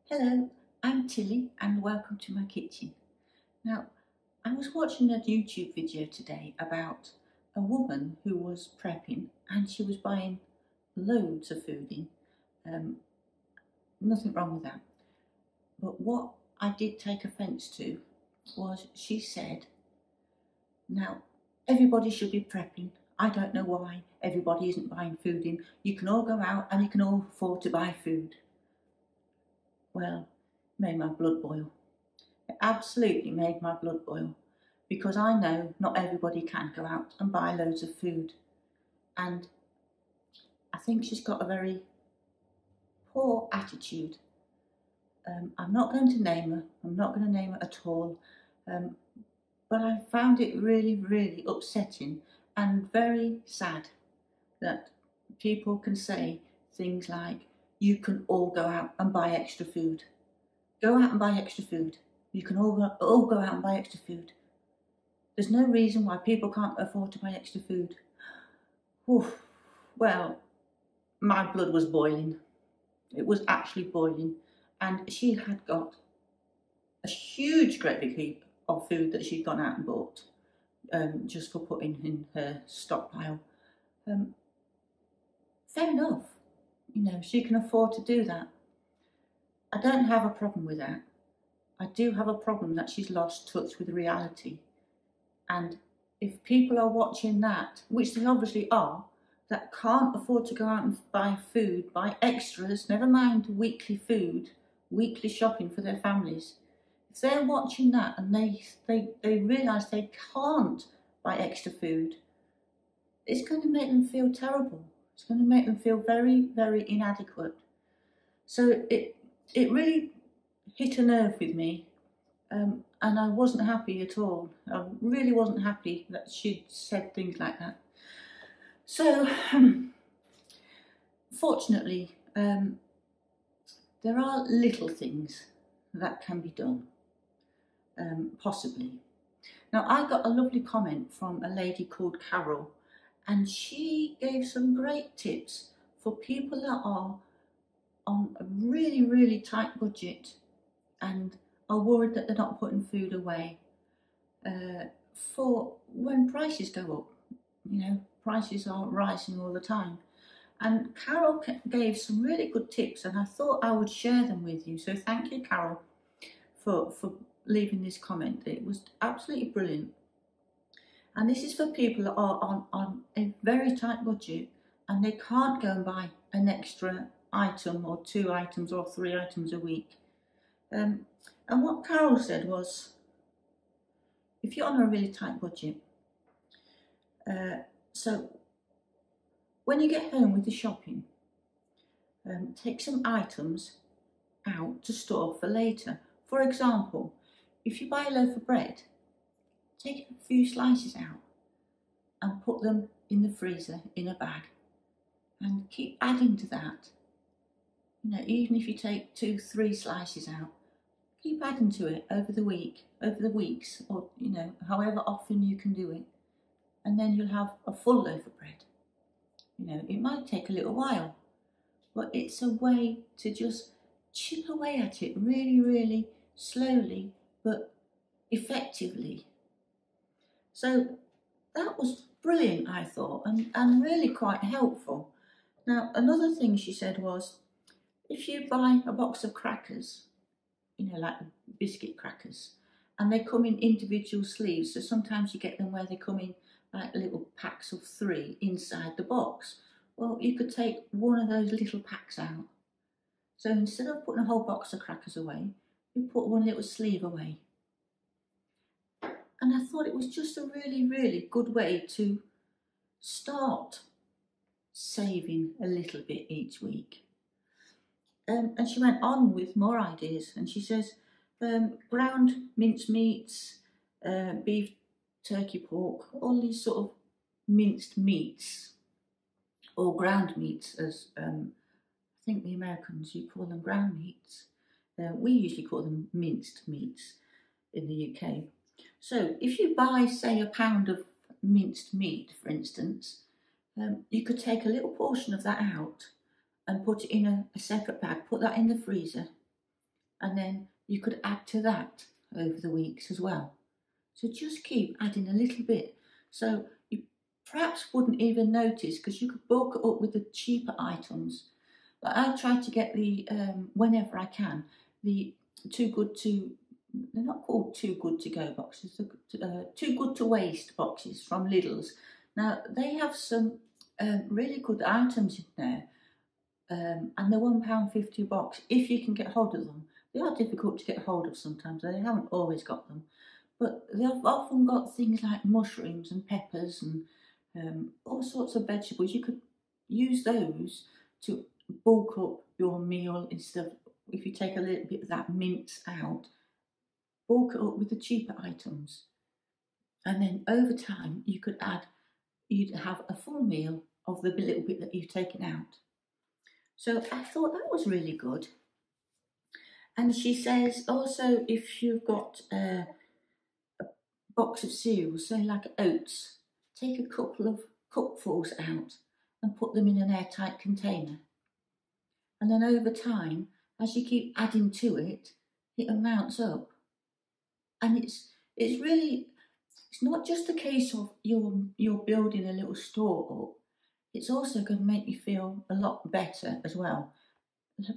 Hello, I'm Tilly and welcome to my kitchen. Now, I was watching a YouTube video today about a woman who was prepping and she was buying loads of food in. Nothing wrong with that. But what I did take offence to was she said, now everybody should be prepping. I don't know why everybody isn't buying food in. You can all go out and you can all afford to buy food. Well, made my blood boil. It absolutely made my blood boil because I know not everybody can go out and buy loads of food, and I think she's got a very poor attitude. I'm not going to name her, I'm not going to name her at all, but I found it really upsetting and very sad that people can say things like, you can all go out and buy extra food. Go out and buy extra food. You can all go out and buy extra food. There's no reason why people can't afford to buy extra food. Oof. Well, my blood was boiling. It was actually boiling. And she had got a huge great big heap of food that she'd gone out and bought just for putting in her stockpile. Fair enough. You know, she can afford to do that. I don't have a problem with that. I do have a problem that she's lost touch with reality. And if people are watching that, which they obviously are, that can't afford to go out and buy food, buy extras, never mind weekly food, weekly shopping for their families, if they're watching that and they realise they can't buy extra food, it's going to make them feel terrible. It's going to make them feel very inadequate. So it really hit a nerve with me. And I wasn't happy at all. I really wasn't happy that she'd said things like that. So, fortunately, there are little things that can be done, possibly. Now, I got a lovely comment from a lady called Carol, and she gave some great tips for people that are on a really tight budget and are worried that they're not putting food away for when prices go up. You know, prices are rising all the time. And Carol gave some really good tips and I thought I would share them with you. So thank you, Carol, for leaving this comment. It was absolutely brilliant. And this is for people that are on a very tight budget and they can't go and buy an extra item or 2 items or 3 items a week. And what Carol said was, if you're on a really tight budget, so when you get home with the shopping, take some items out to store for later. For example, if you buy a loaf of bread, take a few slices out and put them in the freezer in a bag and keep adding to that. You know, even if you take 2-3 slices out, keep adding to it over the weeks, or you know, however often you can do it, and then you'll have a full loaf of bread. You know, it might take a little while, but it's a way to just chip away at it really slowly but effectively. So that was brilliant, I thought, and really quite helpful. Now, another thing she said was, if you buy a box of crackers, you know, like biscuit crackers, and they come in individual sleeves, so sometimes you get them where they come in like little packs of 3 inside the box. Well, you could take one of those little packs out. So instead of putting a whole box of crackers away, you put one little sleeve away. And I thought it was just a really good way to start saving a little bit each week. And she went on with more ideas, and she says ground mince meats, beef, turkey, pork, all these sort of minced meats, or ground meats, as I think the Americans, you call them ground meats. We usually call them minced meats in the UK. So if you buy, say, a pound of minced meat, for instance, you could take a little portion of that out and put it in a separate bag, put that in the freezer, and then you could add to that over the weeks as well. So just keep adding a little bit. So you perhaps wouldn't even notice, because you could bulk it up with the cheaper items. But I try to get the, whenever I can, the Too Good To, they're not called Too Good To Go boxes, Too Good To Waste boxes from Lidl's. Now, they have some really good items in there, and they're £1.50 a box if you can get hold of them. They are difficult to get hold of sometimes, they haven't always got them. But they've often got things like mushrooms and peppers and all sorts of vegetables. You could use those to bulk up your meal instead of, if you take a little bit of that mince out, bulk it up with the cheaper items. And then over time, you'd have a full meal of the little bit that you've taken out. So I thought that was really good. And she says also, if you've got a box of cereals, say like Oats, take a couple of cupfuls out and put them in an airtight container. And then over time, as you keep adding to it, it amounts up. And it's not just a case of you're building a little store up. It's also going to make you feel a lot better as well.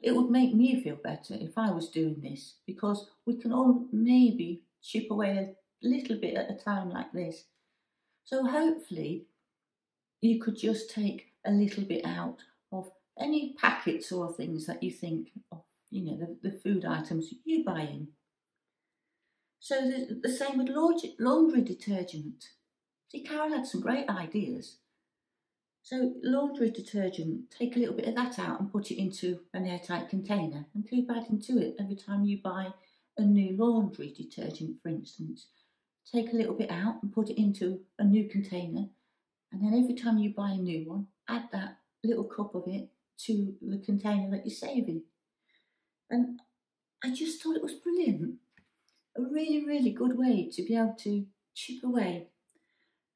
It would make me feel better if I was doing this, because we can all maybe chip away a little bit at a time like this. So hopefully you could just take a little bit out of any packets or things that you think of, you know, the food items you buy in. So the same with laundry detergent. See, Carol had some great ideas. So laundry detergent, take a little bit of that out and put it into an airtight container and keep adding to it every time you buy a new laundry detergent, for instance. Take a little bit out and put it into a new container, and then every time you buy a new one, add that little cup of it to the container that you're saving. And I just thought it was brilliant. A really, really good way to be able to chip away.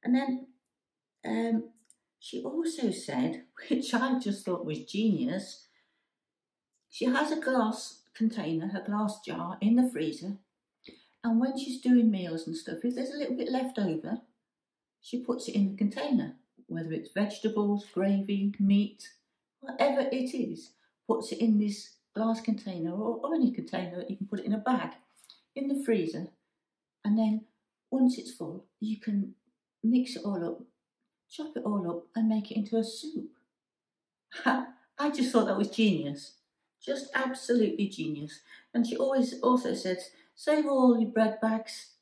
And then she also said, which I just thought was genius, she has a glass container, a glass jar in the freezer, and when she's doing meals and stuff, if there's a little bit left over, she puts it in the container, whether it's vegetables, gravy, meat, whatever it is, puts it in this glass container or any container that you can put it in a bag in the freezer, and then once it's full, you can mix it all up, chop it all up and make it into a soup. I just thought that was genius, just absolutely genius. And she always also says, save all your bread bags,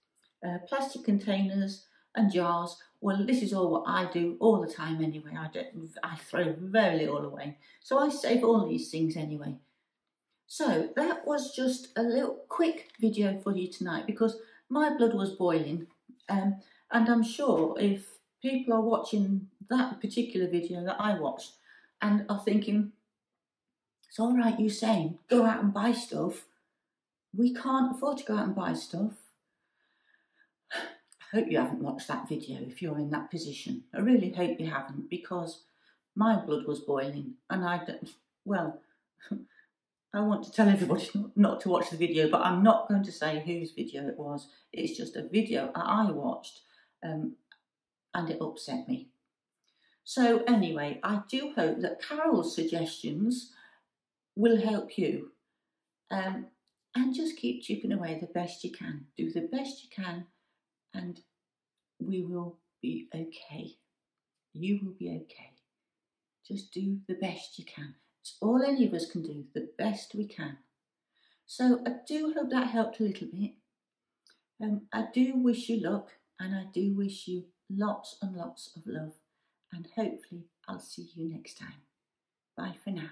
plastic containers and jars. Well, this is all what I do all the time anyway. I throw very little away. So I save all these things anyway. So that was just a little quick video for you tonight, because my blood was boiling. And I'm sure if people are watching that particular video that I watched and are thinking, it's all right you saying, go out and buy stuff. We can't afford to go out and buy stuff. I hope you haven't watched that video if you're in that position. I really hope you haven't, because my blood was boiling and I want to tell everybody not to watch the video, but I'm not going to say whose video it was. It's just a video I watched and it upset me. So anyway, I do hope that Carol's suggestions will help you. And just keep chipping away the best you can. Do the best you can and we will be okay. You will be okay. Just do the best you can. It's all any of us can do, the best we can. So I do hope that helped a little bit. I do wish you luck, and I do wish you lots and lots of love. And hopefully I'll see you next time. Bye for now.